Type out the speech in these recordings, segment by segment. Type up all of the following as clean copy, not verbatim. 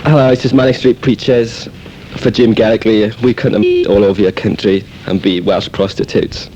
Hello, this is Manic Street Preachers for Jim Garrickley. We couldn't all over your country and be Welsh prostitutes.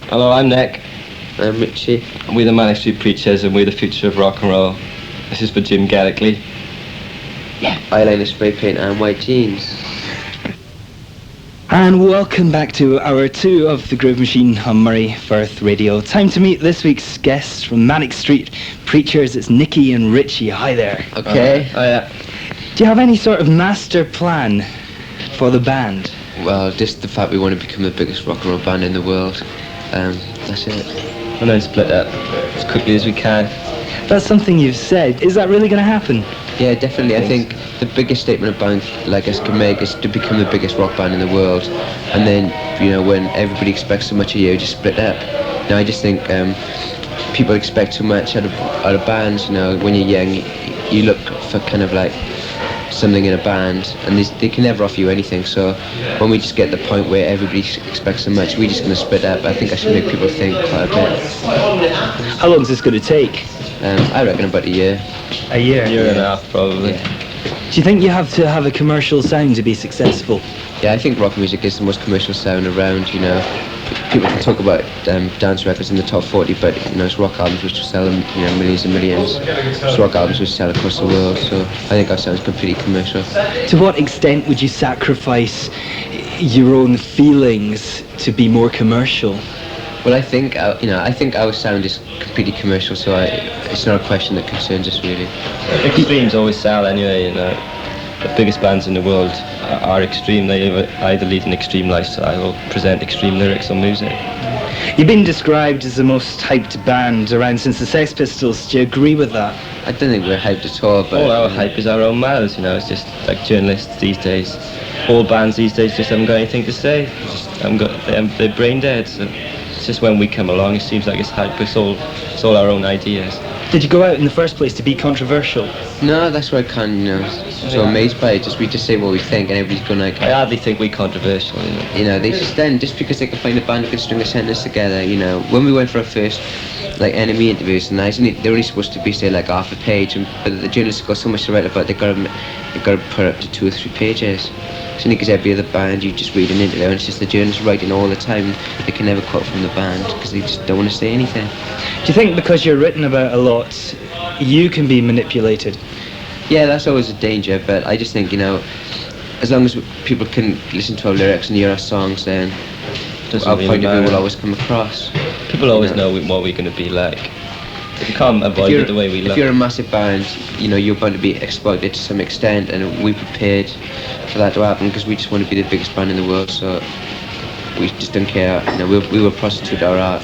Hello, I'm Nick. I'm Richey. And we're the Manic Street Preachers and we're the future of rock and roll. This is for Jim Garrickley. Yeah. Eyeliner, spray paint and white jeans. And welcome back to hour 2 of the Groove Machine on Murray Firth Radio. Time to meet this week's guests from Manic Street Preachers. It's Nicky and Richey. Hi there. Okay. Oh yeah. Do you have any sort of master plan for the band? Well, just the fact we want to become the biggest rock and roll band in the world. That's it. And then split up as quickly as we can. That's something you've said. Is that really going to happen? Yeah, definitely. I think the biggest statement a band like us can make is to become the biggest rock band in the world. And then, you know, when everybody expects so much of you, just split up. Now, I just think people expect too much out of bands. You know, when you're young, you look for kind of like something in a band, and they can never offer you anything. So when we just get the point where everybody expects so much, we're just going to split up. I think I should make people think quite a bit. How long is this going to take? I reckon about a year. A year? A year and a half, probably. Yeah. Do you think you have to have a commercial sound to be successful? Yeah, I think rock music is the most commercial sound around, you know. People can talk about dance records in the top 40, but, you know, it's rock albums which will sell, you know, millions and millions. It's rock albums which sell across the world, so I think our sound's completely commercial. To what extent would you sacrifice your own feelings to be more commercial? Well, I think our sound is completely commercial, so it's not a question that concerns us really. Extremes always sell anyway, you know. The biggest bands in the world are extreme. They either lead an extreme lifestyle or present extreme lyrics or music. You've been described as the most hyped band around since the Sex Pistols. Do you agree with that? I don't think we're hyped at all, but... All our hype is our own mouths, you know. It's just like journalists these days. All bands these days just haven't got anything to say. They're brain dead, so it's just when we come along it seems like it's hype. It's all our own ideas. Did you go out in the first place to be controversial? No, that's why I can't, you know, so amazed by it. We just say what we think and everybody's going like... I hardly think we're controversial, you know. You know, they just because they can find a band who can string a sentence together, you know. When we went for our first, like, Enemy interviews, and they're only supposed to be, say, like, half a page, but the journalists have got so much to write about, they've got to put it up to 2 or 3 pages. So because every other band, you just read an interview, and it's just the journalists writing all the time. They can never quote from the band, because they just don't want to say anything. Do you think because you're written about a lot, you can be manipulated? Yeah, that's always a danger, but I just think, you know, as long as people can listen to our lyrics and hear our songs, then our point of view will always come across. People always know what we're going to be like. You can't avoid it the way we look. If you're a massive band, you know, you're bound to be exploited to some extent, and we're prepared for that to happen because we just want to be the biggest band in the world, so we just don't care. You know, we will prostitute our art.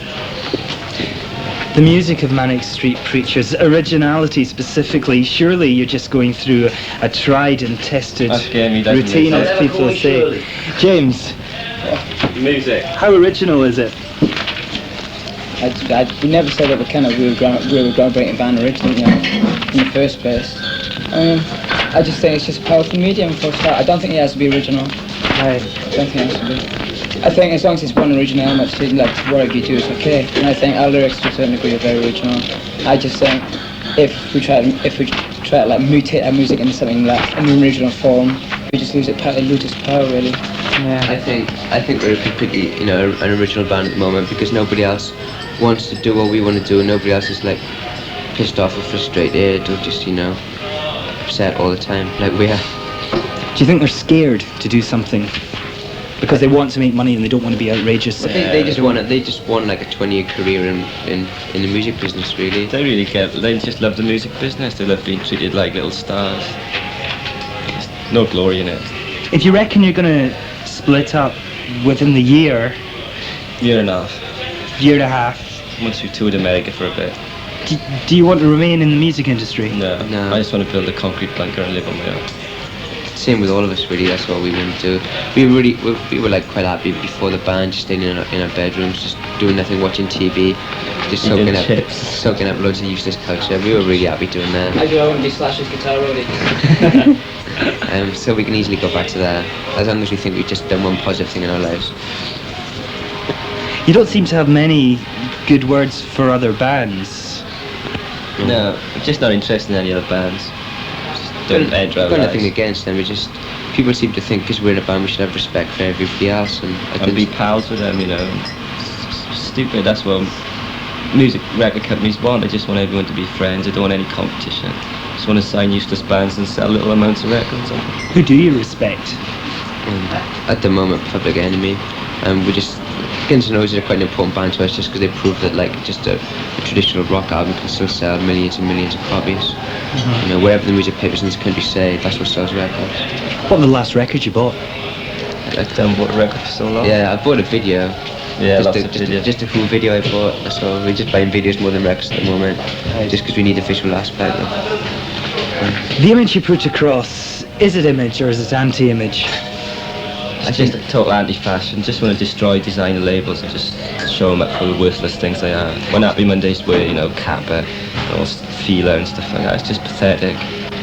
The music of Manic Street Preachers, originality specifically, surely you're just going through a tried and tested routine, as people say. James, music. how original is it? We never said that we were groundbreaking band originally, you know, in the first place. I just think it's just a powerful medium for a start. I don't think it has to be original. I don't think it has to be. I think as long as it's one original element to like whatever you do is okay. And I think our lyrics to a certain degree are very original. I just think if we try to like mutate our music into something like an original form, we just lose its power really. Yeah. I think we're completely, you know, an original band at the moment because nobody else wants to do what we want to do. Nobody else is like pissed off or frustrated or just, you know, upset all the time like we are. Do you think they're scared to do something because they want to make money and they don't want to be outrageous? Well, they just want like a 20-year career in the music business really. They just love the music business. They love being treated like little stars. There's no glory in it. If you reckon you're going to split up within the year and a half. Once we've toured America for a bit. Do you want to remain in the music industry? No. I just want to build a concrete bunker and live on my own. Same with all of us really, that's what we want to do. We were like quite happy before the band, just staying in our bedrooms, just doing nothing, watching TV, just soaking up loads of useless culture. We were really happy doing that. I want to be Slash's guitar roadie. So we can easily go back to that, as long as we think we've just done one positive thing in our lives. You don't seem to have many good words for other bands. No, I'm just not interested in any other bands. don't enter our I've got lives. nothing against them. It's just people seem to think because we're in a band we should have respect for everybody else and be pals with them, you know. It's stupid. That's what music record companies want. They just want everyone to be friends. They don't want any competition. They just want to sign useless bands and sell little amounts of records. Who do you respect? At the moment, Public Enemy. We just Guns N' Roses are quite an important band to us just because they prove that like just a traditional rock album can still sell millions and millions of copies. You know, wherever the music papers in this country say, that's what sells records. What were the last record you bought? I haven't bought a record for so long. Yeah, I bought a video. Yeah, just a cool video I bought. That's all. We're just buying videos more than records at the moment, just because we need the visual aspect. The image you put across, is it image or is it anti-image? It's just a total anti-fashion. Just want to destroy designer labels and just show them up for the worthless things they are. When Happy Mondays were, you know, Kappa, or Fila and stuff like that, it's just pathetic.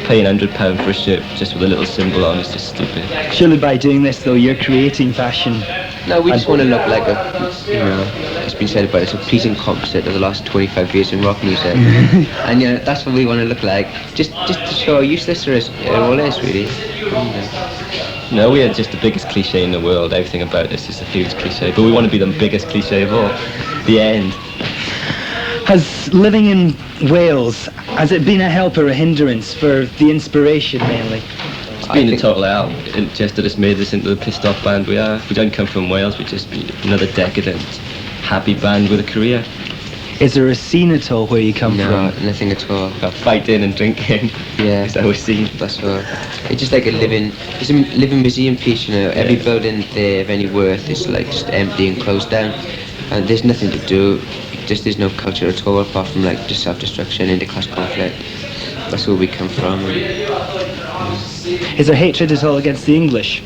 Paying £100 for a shirt just with a little symbol on is just stupid. Surely by doing this though, you're creating fashion. No, we just want to look like a, you know, it's been said about it, it's a pleasing composite of the last 25 years in rock music. And, you know, that's what we want to look like. Just to show how useless it all is, really. No, we are just the biggest cliche in the world. Everything about this is a huge cliche, but we want to be the biggest cliche of all. The end. Has living in Wales, has it been a help or a hindrance for the inspiration mainly? It's been a total help. It just that it's made us into the pissed off band we are. If we don't come from Wales, we'd just be another decadent, happy band with a career. Is there a scene at all where you come from? No, nothing at all. Fighting and drinking. Yeah, that's our scene. That's all. It's just like a living museum piece, you know. Every building there of any worth is like just empty and closed down, and there's nothing to do. Just there's no culture at all apart from like just self-destruction, interclass conflict. That's where we come from. Is there hatred at all against the English?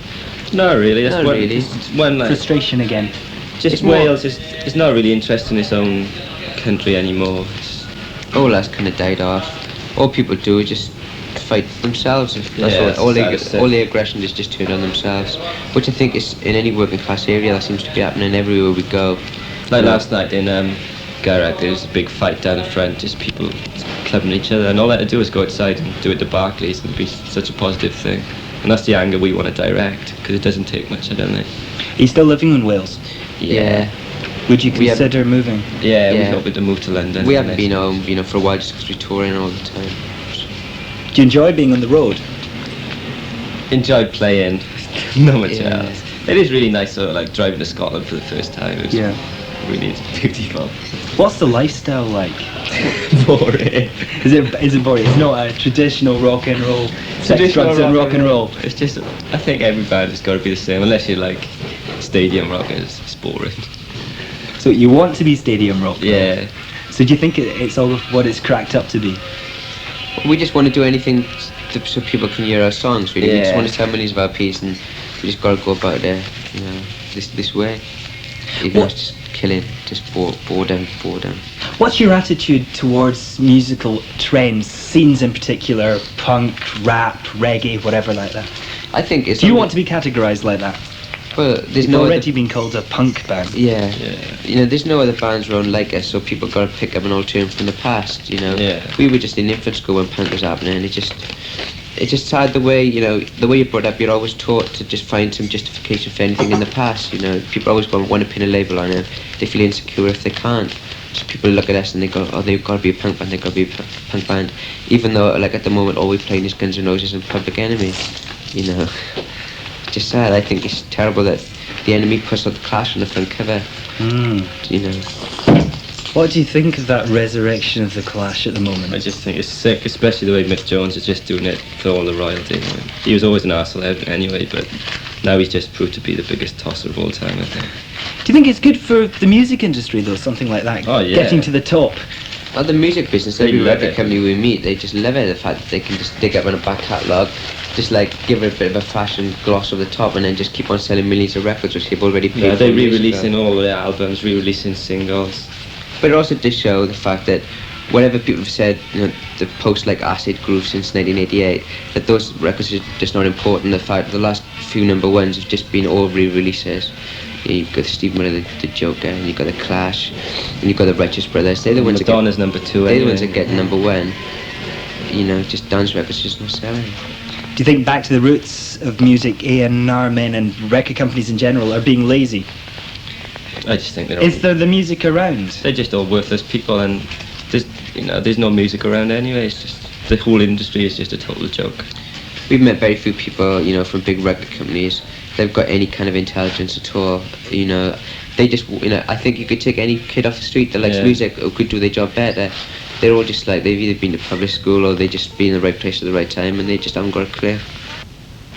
No, really. That's not really. One like frustration again. Just Wales is not really interested in its own country anymore. All that's kind of died off. All people do is just fight themselves. That's all the aggression is just turned on themselves, which I think is in any working class area that seems to be happening everywhere we go. Like last night in Garrett, there was a big fight down the front, just people clubbing each other, and all they had to do was go outside and do it to Barclays, and it'd be such a positive thing. And that's the anger we want to direct, because it doesn't take much, I don't think. Are you still living in Wales? Yeah. Would you consider moving? Yeah, we're hoping to move to London. We haven't been home, you know, for a while just because we're touring all the time. Do you enjoy being on the road? Enjoy playing, not much else. It is really nice, sort of like driving to Scotland for the first time. It was really beautiful. What's the lifestyle like? Boring. Is it boring? It's not a traditional rock and roll. Sex, drugs and rock and roll. It's just, I think every band has got to be the same, unless you're like stadium rockers. It's boring. So you want to be stadium rock? Yeah. So do you think it's all what it's cracked up to be? We just want to do anything so people can hear our songs, really. We just want to tell millions of our piece, and we just got to go about it, you know, this way. Even though it's just killing, just boredom. What's your attitude towards musical trends, scenes in particular, punk, rap, reggae, whatever like that? I think it's... Do you want to be categorised like that? Well, there's You've already been called a punk band. Yeah. You know, there's no other bands around like us, so people got to pick up an old tune from the past, you know. Yeah. We were just in infant school when punk was happening, and it's just sad the way, you know, the way you're brought up, you're always taught to just find some justification for anything in the past, you know. People always want to pin a label on it. They feel insecure if they can't. So people look at us and they go, oh, they've got to be a punk band, they've got to be a punk band. Even though, like, at the moment, all we're playing is Guns N' Roses and Public Enemy, you know. Just sad. I think it's terrible that the Enemy puts out the Clash on the front cover. You know. What do you think of that resurrection of the Clash at the moment? I just think it's sick, especially the way Mick Jones is just doing it for all the royalty. He was always an arsehole anyway, but now he's just proved to be the biggest tosser of all time, I think. Do you think it's good for the music industry, though, something like that? Oh, yeah. Getting to the top? Well, the music business, every record company we meet, they just love it, the fact that they can just dig up on a back catalogue, just like give it a bit of a fashion gloss over the top, and then just keep on selling millions of records, which they've already paid for. Yeah, they're re-releasing all their albums, re-releasing singles. But it also does show the fact that whatever people have said, you know, the post like acid groove since 1988, that those records are just not important. The fact the last few number ones have just been all re-releases. You've got Steve Miller, the Joker, and you've got the Clash, and you've got the Righteous Brothers. They're the ones Madonna's number 2. They're the ones that get number one. just dance records just not selling. Do you think back to the roots of music, A&R men and record companies in general are being lazy? I just think they're Is there the music around? They're just all worthless people, and there's no music around anyway. It's just the whole industry is just a total joke. We've met very few people, from big record companies. They've got any kind of intelligence at all. They just, I think you could take any kid off the street that likes music or could do their job better. They're all just like, they've either been to public school or they just been in the right place at the right time, and they just haven't got a clue.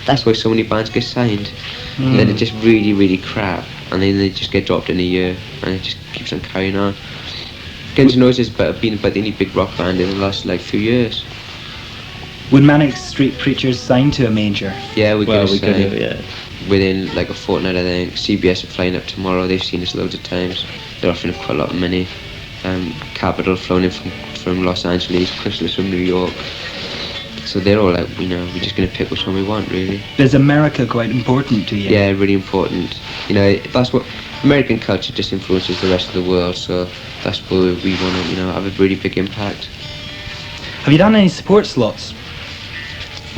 That's why so many bands get signed. And then it's just really, really crap, and then they just get dropped in a year, and it just keeps on carrying on. Guns N' Roses has been about the only big rock band in the last few years. Would Manic Street Preachers sign to a major? Yeah, we're going to sign. Yeah. Within a fortnight, I think. CBS are flying up tomorrow. They've seen us loads of times. They're offering quite a lot of money. Capital flown in from Los Angeles, Chrysalis from New York. So they're all like, we're just going to pick which one we want, really. Is America quite important to you? Yeah, really important. That's what American culture just influences the rest of the world. So that's where we want to, have a really big impact. Have you done any support slots?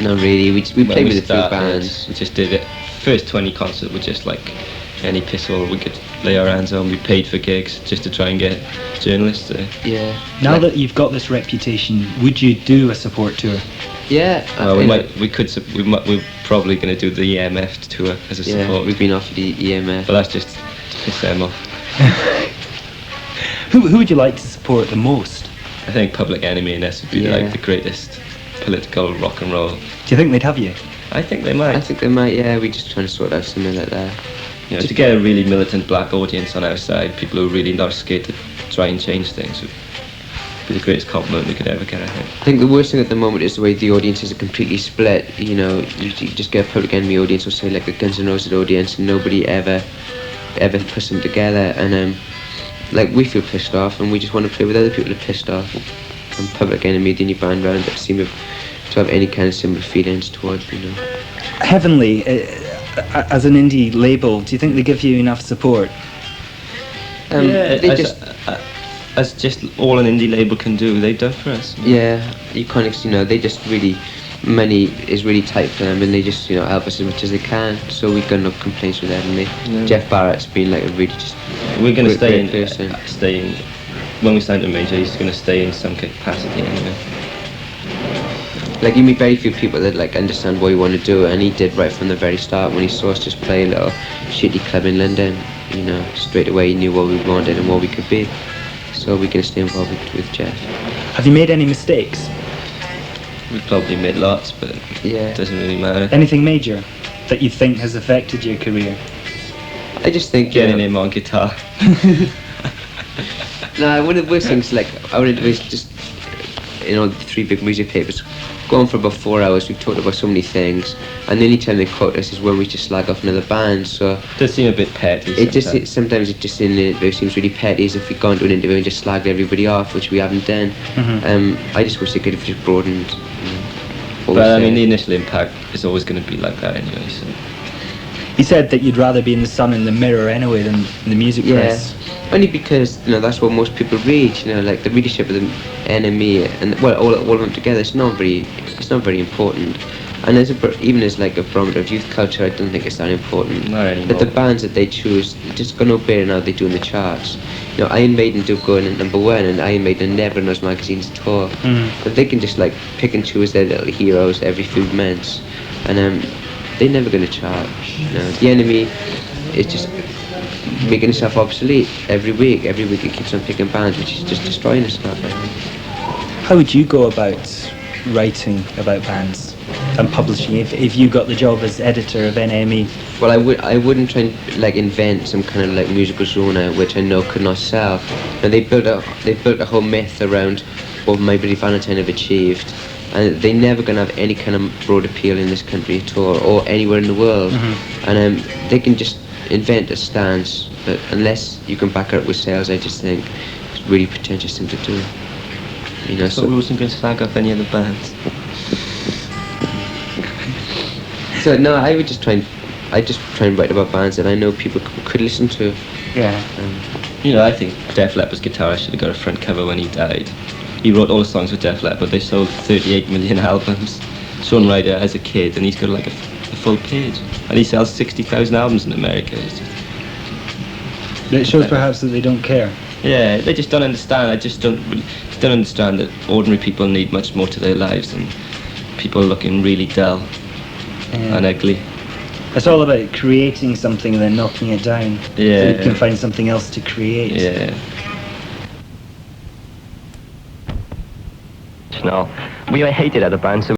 Not really. We played with a few bands. We just did it. First 20 concerts were just like any piss hole we could lay our hands on. We paid for gigs just to try and get journalists there. Yeah. Now that you've got this reputation, would you do a support tour? Yeah. We're probably going to do the EMF tour as a support. Yeah, we've been offered the EMF. But that's just to piss them off. Who would you like to support the most? I think Public Enemy and us would be the greatest political rock and roll. Do you think they'd have you? I think they might. I think they might, yeah. We're just trying to sort out something like that. To get a really militant black audience on our side, people who are really not scared to try and change things, would be the greatest compliment we could ever get, I think. I think the worst thing at the moment is the way the audiences are completely split. You just get a Public Enemy audience or say like a Guns N' Roses audience, and nobody ever puts them together. And we feel pissed off, and we just want to play with other people who are pissed off. And Public Enemy, the only band round that seem to have any kind of similar feelings towards, Heavenly, as an indie label, do you think they give you enough support? As just all an indie label can do, they've done for us. Yeah, Iconics, they just really, money is really tight for them, and they just, help us as much as they can. So we've got no complaints with Heavenly. No. Jeff Barrett's been a really just. We're going to stay in. When we sign to major, he's going to stay in some capacity anyway. You meet very few people that understand what you want to do, and he did right from the very start. When he saw us just play a little shitty club in London, straight away he knew what we wanted and what we could be. So we're going to stay involved with Jeff. Have you made any mistakes? We've probably made lots, but it doesn't really matter. Anything major that you think has affected your career? I just think getting him on guitar. No, one of the worst things I wanted to do is just the three big music papers. Go on for about 4 hours. We've talked about so many things, and the only time they quote us is when we just slag off another band. So it does seem a bit petty. Sometimes it just in the interview seems really petty, as if we've gone to an interview and just slagged everybody off, which we haven't done. Mm-hmm. I just wish they could have just broadened. But the initial impact is always going to be like that anyway. So. You said that you'd rather be in the sun and the mirror anyway than in the music press. Only because that's what most people read. The readership of the Enemy and all of them together. It's not very important. And even as a barometer of youth culture, I don't think it's that important. Not anymore. But the bands that they choose just got no better now they do in the charts. Iron Maiden do go in at #1, and Iron Maiden never in those magazines at all. But they can just pick and choose their little heroes every few months, and they're never going to chart. The Enemy is just making itself obsolete every week. Every week it keeps on picking bands, which is just destroying itself, I think. How would you go about writing about bands and publishing if you got the job as editor of NME? Well, I wouldn't try and invent some kind of musical genre which I know could not sell. And they built a whole myth around what My Bloody Valentine have achieved, and they're never going to have any kind of broad appeal in this country at all, or anywhere in the world. Mm-hmm. And they can just invent a stance, but unless you can back it up with sales, I just think it's a really pretentious thing to do. So we wasn't going to slag off any other bands. So no, I just try and write about bands that I know people could listen to. Yeah. I think Def Leppard's guitarist should have got a front cover when he died. he wrote all the songs for Def Leppard. They sold 38 million albums. Sean Ryder as a kid, and he's got like a full page, and he sells 60,000 albums in America. It's just, it shows perhaps that they don't care. Yeah, they just don't understand. I just don't understand that ordinary people need much more to their lives than people looking really dull and ugly. It's all about creating something and then knocking it down. Yeah. So you can find something else to create. Yeah. No, we hated other bands. So